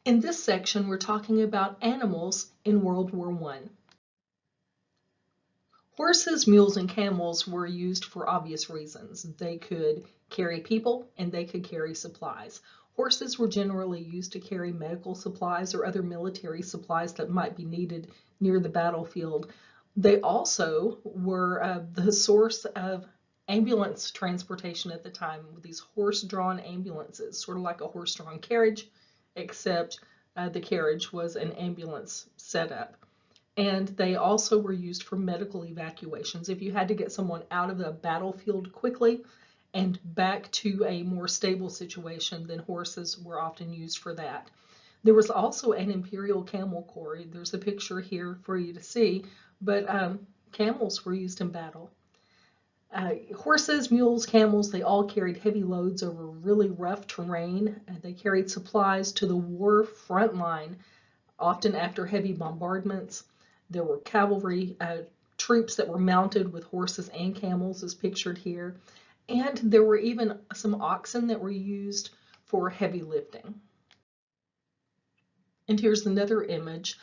In this section, we're talking about animals in World War I. Horses, mules, and camels were used for obvious reasons. They could carry people and they could carry supplies. Horses were generally used to carry medical supplies or other military supplies that might be needed near the battlefield. They also were the source of ambulance transportation at the time, with these horse-drawn ambulances, sort of like a horse-drawn carriage, except the carriage was an ambulance setup. And they also were used for medical evacuations. If you had to get someone out of the battlefield quickly and back to a more stable situation, then horses were often used for that. There was also an imperial camel corps. There's a picture here for you to see, but camels were used in battle. Horses, mules, camels, they all carried heavy loads over really rough terrain. They carried supplies to the war front line, often after heavy bombardments. There were cavalry troops that were mounted with horses and camels, as pictured here. And there were even some oxen that were used for heavy lifting. And here's another image.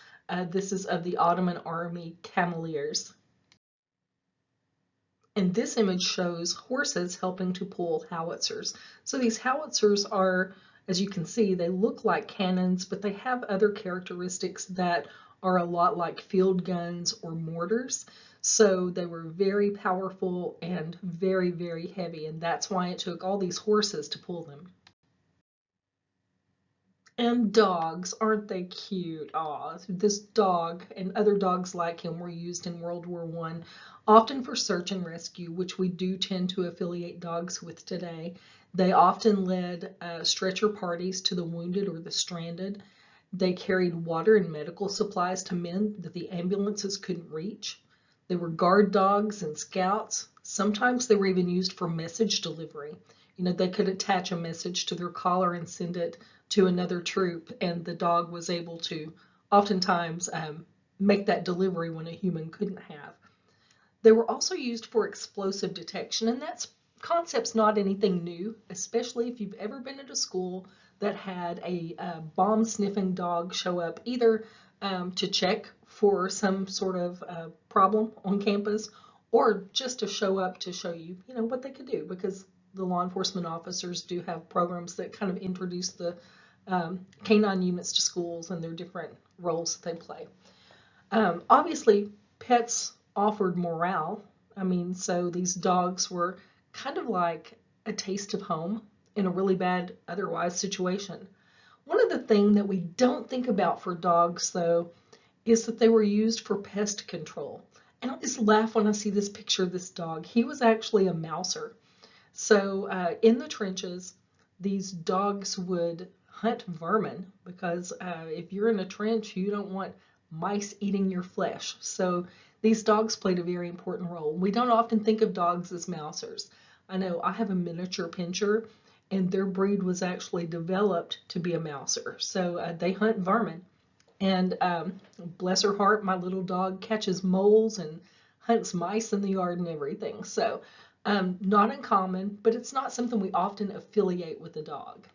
This is of the Ottoman army cameliers. And this image shows horses helping to pull howitzers. So these howitzers are, as you can see, they look like cannons, but they have other characteristics that are a lot like field guns or mortars. So they were very powerful and very, very heavy, and that's why it took all these horses to pull them. And dogs, aren't they cute? Aw, this dog and other dogs like him were used in World War I, often for search and rescue, which we do tend to affiliate dogs with today. They often led stretcher parties to the wounded or the stranded. They carried water and medical supplies to men that the ambulances couldn't reach. They were guard dogs and scouts. Sometimes they were even used for message delivery. You know, they could attach a message to their collar and send it to another troop, and the dog was able to oftentimes make that delivery when a human couldn't have. They were also used for explosive detection, and that concept's not anything new, especially if you've ever been at a school that had a bomb-sniffing dog show up, either to check for some sort of problem on campus, or just to show up to show you, you know, what they could do, because the law enforcement officers do have programs that kind of introduce the canine units to schools and their different roles that they play. Obviously, pets offered morale. I mean, so these dogs were kind of like a taste of home in a really bad otherwise situation. One of the things that we don't think about for dogs, though, is that they were used for pest control. And I just laugh when I see this picture of this dog. He was actually a mouser. So in the trenches, these dogs would hunt vermin, because if you're in a trench, you don't want mice eating your flesh. So these dogs played a very important role. We don't often think of dogs as mousers. I know I have a miniature pinscher, and their breed was actually developed to be a mouser. So they hunt vermin. And bless her heart, my little dog catches moles and hunts mice in the yard and everything. So not uncommon, but it's not something we often affiliate with a dog.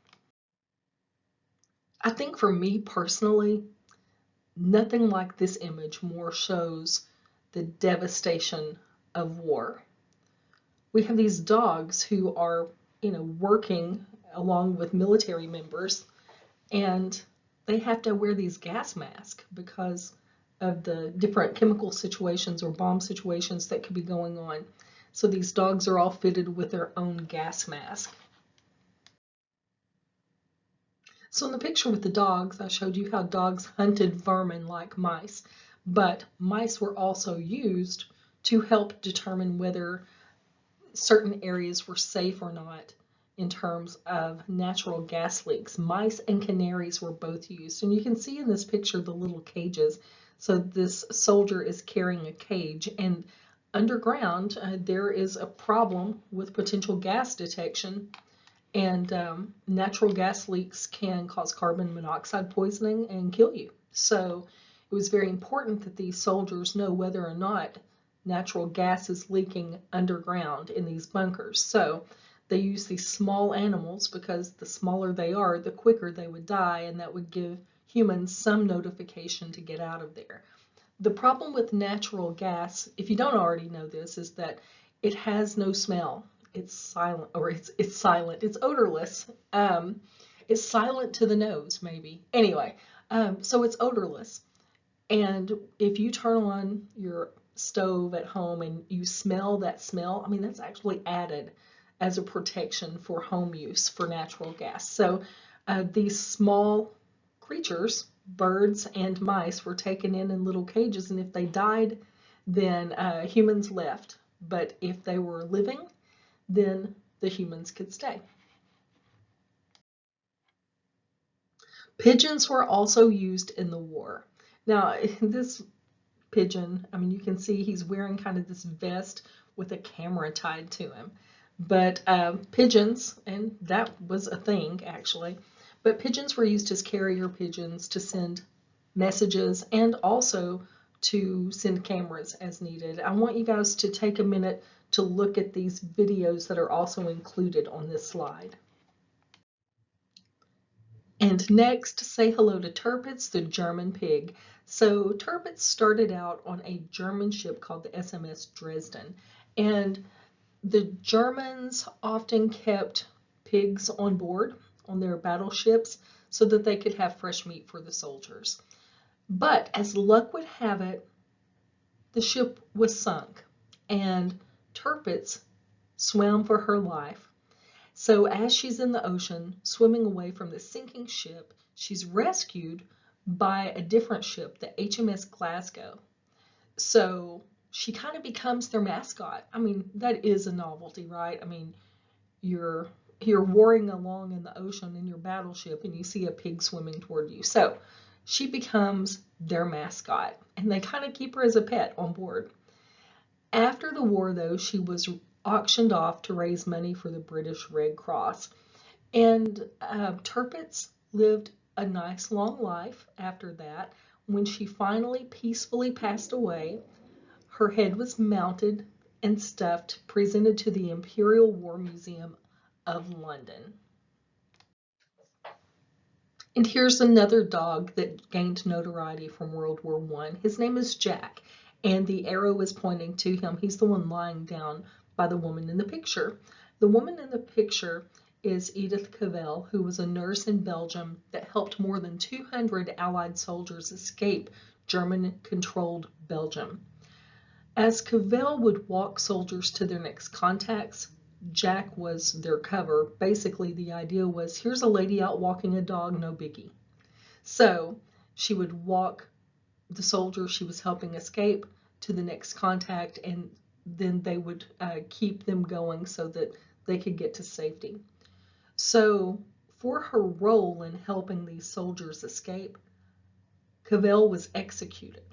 I think for me personally, nothing like this image more shows the devastation of war. We have these dogs who are, you know, working along with military members, and they have to wear these gas masks because of the different chemical situations or bomb situations that could be going on. So these dogs are all fitted with their own gas mask. So in the picture with the dogs, I showed you how dogs hunted vermin like mice, but mice were also used to help determine whether certain areas were safe or not in terms of natural gas leaks. Mice and canaries were both used. And you can see in this picture the little cages. So this soldier is carrying a cage, and underground there is a problem with potential gas detection, and natural gas leaks can cause carbon monoxide poisoning and kill you. So it was very important that these soldiers know whether or not natural gas is leaking underground in these bunkers. So they use these small animals because the smaller they are, the quicker they would die, and that would give humans some notification to get out of there. The problem with natural gas, if you don't already know this, is that it has no smell. It's silent, or it's silent. It's odorless. It's silent to the nose, maybe. Anyway, so it's odorless. And if you turn on your stove at home and you smell that smell, I mean, that's actually added as a protection for home use for natural gas. So these small creatures, birds and mice, were taken in little cages, and if they died, then humans left. But if they were living, then the humans could stay. Pigeons were also used in the war. Now, this pigeon, I mean, you can see he's wearing kind of this vest with a camera tied to him. But pigeons, and that was a thing actually, but pigeons were used as carrier pigeons to send messages and also to send cameras as needed. I want you guys to take a minute to look at these videos that are also included on this slide. And next, say hello to Tirpitz, the German pig. So Tirpitz started out on a German ship called the SMS Dresden. And the Germans often kept pigs on board on their battleships so that they could have fresh meat for the soldiers. But as luck would have it, the ship was sunk, and Tirpitz swam for her life. So as she's in the ocean, swimming away from the sinking ship, she's rescued by a different ship, the HMS Glasgow. So she kind of becomes their mascot. I mean, that is a novelty, right? I mean, you're warring along in the ocean in your battleship and you see a pig swimming toward you. So she becomes their mascot, and they kind of keep her as a pet on board. After the war, though, she was auctioned off to raise money for the British Red Cross. And Tirpitz lived a nice long life after that. When she finally peacefully passed away, her head was mounted and stuffed, presented to the Imperial War Museum of London. And here's another dog that gained notoriety from World War I. His name is Jack, and the arrow is pointing to him. He's the one lying down by the woman in the picture. The woman in the picture is Edith Cavell, who was a nurse in Belgium that helped more than 200 Allied soldiers escape German-controlled Belgium. As Cavell would walk soldiers to their next contacts, Jack was their cover. Basically, the idea was, here's a lady out walking a dog, no biggie. So she would walk the soldier she was helping escape to the next contact, and then they would keep them going so that they could get to safety. So for her role in helping these soldiers escape, Cavell was executed.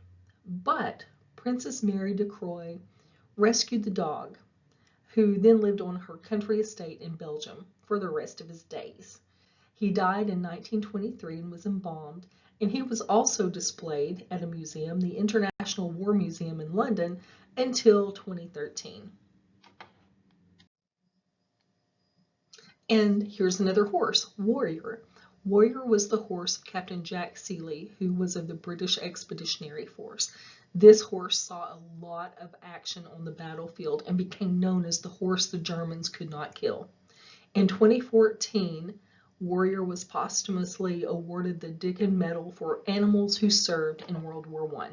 But Princess Mary de Croix rescued the dog, who then lived on her country estate in Belgium for the rest of his days. He died in 1923 and was embalmed, and he was also displayed at a museum, the International War Museum in London, until 2013. And here's another horse, Warrior. Warrior was the horse of Captain Jack Seeley, who was of the British Expeditionary Force. This horse saw a lot of action on the battlefield and became known as the horse the Germans could not kill. In 2014, Warrior was posthumously awarded the Dickin Medal for animals who served in World War I.